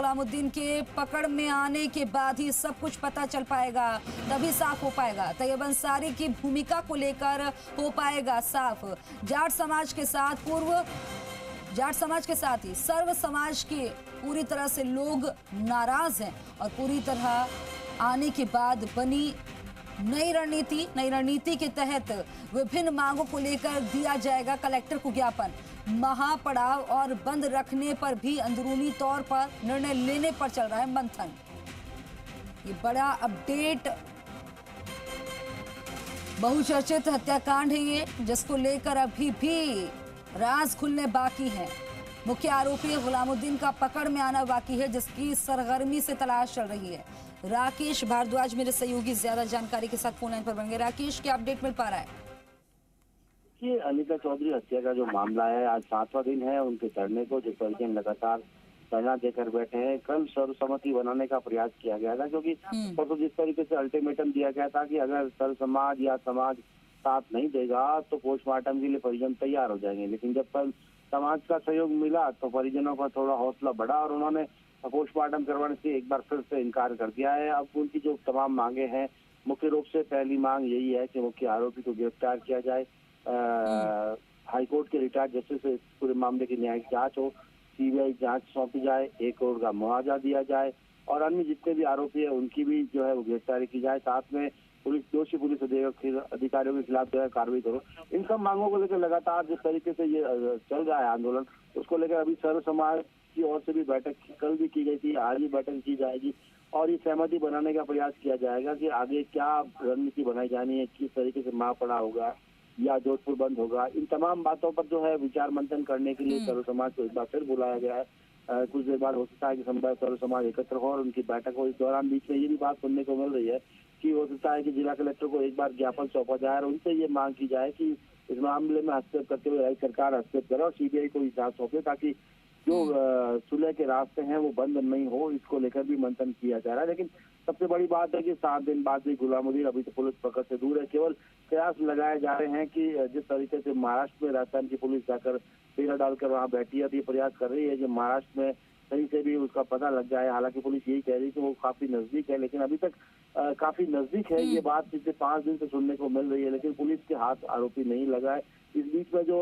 गुलामुद्दीन के पकड़ में आने के बाद ही सब कुछ पता चल पाएगा, तभी साफ हो पाएगा। तैयब अंसारी की भूमिका को लेकर हो पाएगा साफ। जाट समाज के साथ ही सर्व समाज के पूरी तरह से लोग नाराज हैं और पूरी तरह आने के बाद बनी नई रणनीति के तहत विभिन्न मांगों को लेकर दिया जाएगा कलेक्टर को ज्ञापन। महापड़ाव और बंद रखने पर भी अंदरूनी तौर पर निर्णय लेने पर चल रहा है मंथन। ये बड़ा अपडेट, बहुचर्चित हत्याकांड है ये, जिसको लेकर अभी भी राज खुलने बाकी है। मुख्य आरोपी गुलामुद्दीन का पकड़ में आना बाकी है, जिसकी सरगर्मी से तलाश चल रही है। राकेश भारद्वाज मेरे सहयोगी ज्यादा जानकारी के साथ फोन लाइन पर बन गए। राकेश, क्या अपडेट मिल पा रहा है? ये अनिता चौधरी हत्या का जो मामला है, आज 7वां दिन है उनके धरने को, जिस पर लगातार धरना देकर बैठे हैं। कल सर्वसम्मति बनाने का प्रयास किया गया था, क्योंकि परसों जिस तरीके से अल्टीमेटम दिया गया था कि अगर सर्व समाज या समाज साथ नहीं देगा तो पोस्टमार्टम के लिए परिजन तैयार हो जाएंगे। लेकिन जब कल समाज का सहयोग मिला तो परिजनों का थोड़ा हौसला बढ़ा और उन्होंने पोस्टमार्टम करवाने से एक बार फिर से इनकार कर दिया है। अब उनकी जो तमाम मांगे हैं, मुख्य रूप से पहली मांग यही है कि मुख्य आरोपी को गिरफ्तार किया जाए, हाईकोर्ट के रिटायर्ड जस्टिस से पूरे मामले की न्यायिक जांच हो, सीबीआई जांच सौंपी जाए, 1 करोड़ का मुआवजा दिया जाए और अन्य जितने भी आरोपी है उनकी भी जो है वो गिरफ्तारी की जाए। साथ में दोषी पुलिस अधिकारियों के खिलाफ जो है कार्रवाई करो। इन सब मांगों को लेकर लगातार जिस तरीके से ये चल रहा है आंदोलन, उसको लेकर अभी सर्व समाज की ओर से भी बैठक कल भी की गई थी, आज भी बैठक की जाएगी और ये सहमति बनाने का प्रयास किया जाएगा कि आगे क्या रणनीति बनाई जानी है, किस तरीके से महापड़ा होगा या जोधपुर बंद होगा। इन तमाम बातों पर जो है विचार मंथन करने के लिए सर्व समाज को एक बार फिर बुलाया गया है। कुछ देर बाद हो सकता है कि सर्व समाज एकत्र हो और उनकी बैठक हो। इस दौरान बीच में ये भी बात सुनने को मिल रही है कि हो सकता है कि जिला कलेक्टर को एक बार ज्ञापन सौंपा जाए और उनसे ये मांग की जाए कि इस मामले में हस्तक्षेप करते हुए राज्य सरकार हस्तक्षेप करे और सीबीआई को जांच सौंपे, ताकि जो सुलह के रास्ते हैं वो बंद नहीं हो। इसको लेकर भी मंथन किया जा रहा है। लेकिन सबसे बड़ी बात है कि 7 दिन बाद भी गुलामुद्दीन अभी तो पुलिस पकड़ से दूर है। केवल प्रयास लगाए जा रहे हैं कि जिस तरीके से महाराष्ट्र में राजस्थान की पुलिस जाकर डेरा डालकर वहां बैठी है, तो ये प्रयास कर रही है कि महाराष्ट्र में कहीं से भी उसका पता लग जाए। हालांकि पुलिस यही कह रही है कि वो काफी नजदीक है, लेकिन अभी तक काफी नजदीक है। ये बात पिछले 5 दिन से सुनने को मिल रही है, लेकिन पुलिस के हाथ आरोपी नहीं लगा है। इस बीच में जो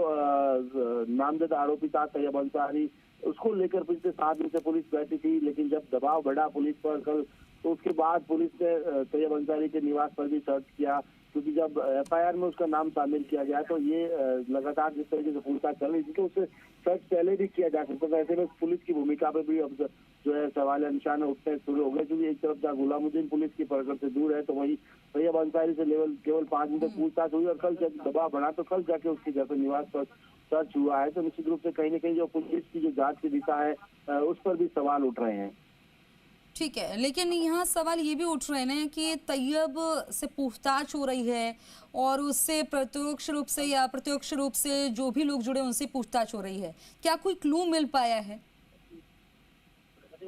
नामजद आरोपी था तैयब अंसारी, उसको लेकर पिछले 7 दिन से पुलिस बैठी थी, लेकिन जब दबाव बढ़ा पुलिस पर कल, तो उसके बाद पुलिस ने तैयब अंसारी के निवास पर भी सर्च किया, क्योंकि जब एफआईआर में उसका नाम शामिल किया गया तो ये लगातार जिस तरीके से पूछताछ चल रही थी तो उससे सर्च पहले भी किया जा सकता था। ऐसे में पुलिस की भूमिका पे भी अब जो है सवाल या निशान उठने शुरू हो गए, क्योंकि एक तरफ जहाँ गुलामुद्दीन पुलिस की पकड़ से दूर है, तो वही तैयब अंसारी से केवल 5 दिन तक पूछताछ हुई और कल जब दबाव बढ़ा तो कल जाके उसके घर पर निवास पर सर्च हुआ है। तो निश्चित रूप से कहीं न कहीं जो पुलिस की जो जांच की दिशा है उस पर भी सवाल उठ रहे हैं। ठीक है, लेकिन यहाँ सवाल ये भी उठ रहे हैं कि तैयब से पूछताछ हो रही है और उससे प्रत्यक्ष रूप से या अप्रत्यक्ष रूप से जो भी लोग जुड़े उनसे पूछताछ हो रही है। क्या कोई क्लू मिल पाया है?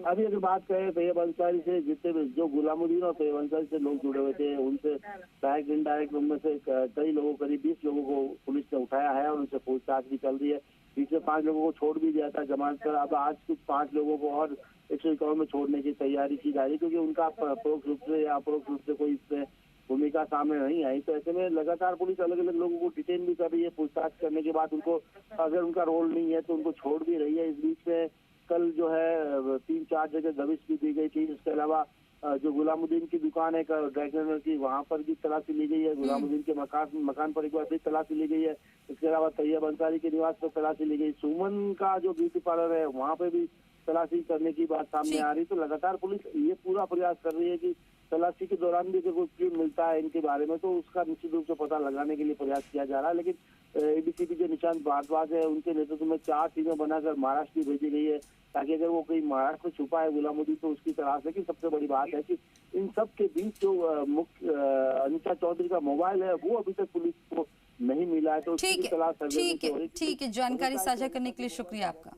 अभी अगर बात करें तैयब अंसारी से, जितने भी जो गुलामुद्दीन और तैयब अंसारी से लोग जुड़े हुए थे, उनसे डायरेक्ट इनडायरेक्ट उनमें से कई लोगों, करीब 20 लोगों को पुलिस ने उठाया है और उनसे पूछताछ भी चल रही है। पीछे 5 लोगों को छोड़ भी दिया था जमानत पर। अब आज कुछ 5 लोगों को और 151 में छोड़ने की तैयारी की जा रही है, क्योंकि उनका परोक्ष रूप से या अपरोक्ष रूप से कोई इसमें भूमिका सामने नहीं आई। तो ऐसे में लगातार पुलिस अलग अलग लोगों को डिटेन भी कर रही है। पूछताछ करने के बाद उनको अगर उनका रोल नहीं है तो उनको छोड़ भी रही है। इस बीच में कल जो है 3-4 जगह दबिश भी दी गई थी। इसके अलावा जो गुलामुद्दीन की दुकान है ड्राई क्लीनर की, वहाँ पर भी तलाशी ली गई है। गुलामुद्दीन के मकान पर एक बार फिर तलाशी ली गई है। इसके अलावा तैयब अंसारी के निवास पर तलाशी ली गई। सुमन का जो ब्यूटी पार्लर है वहाँ पे भी तलाशी करने की बात सामने आ रही। तो लगातार पुलिस ये पूरा प्रयास कर रही है कि तलाशी के दौरान भी अगर कोई क्लू मिलता है इनके बारे में तो उसका निश्चित रूप से पता लगाने के लिए प्रयास किया जा रहा है। लेकिन एबीसीपी के निशांत भारद्वाज है, उनके नेतृत्व में 4 टीमें बनाकर महाराष्ट्र भी भेजी गई है, ताकि अगर वो कहीं महाराष्ट्र में छुपा है गुलामुद्दीन तो उसकी तलाश। लेकिन सबसे बड़ी बात है कि इन सब के बीच जो मुख्य अनिता चौधरी का मोबाइल है वो अभी तक पुलिस को नहीं मिला है, तो उसकी तलाश। ठीक है, जानकारी साझा करने के लिए शुक्रिया आपका।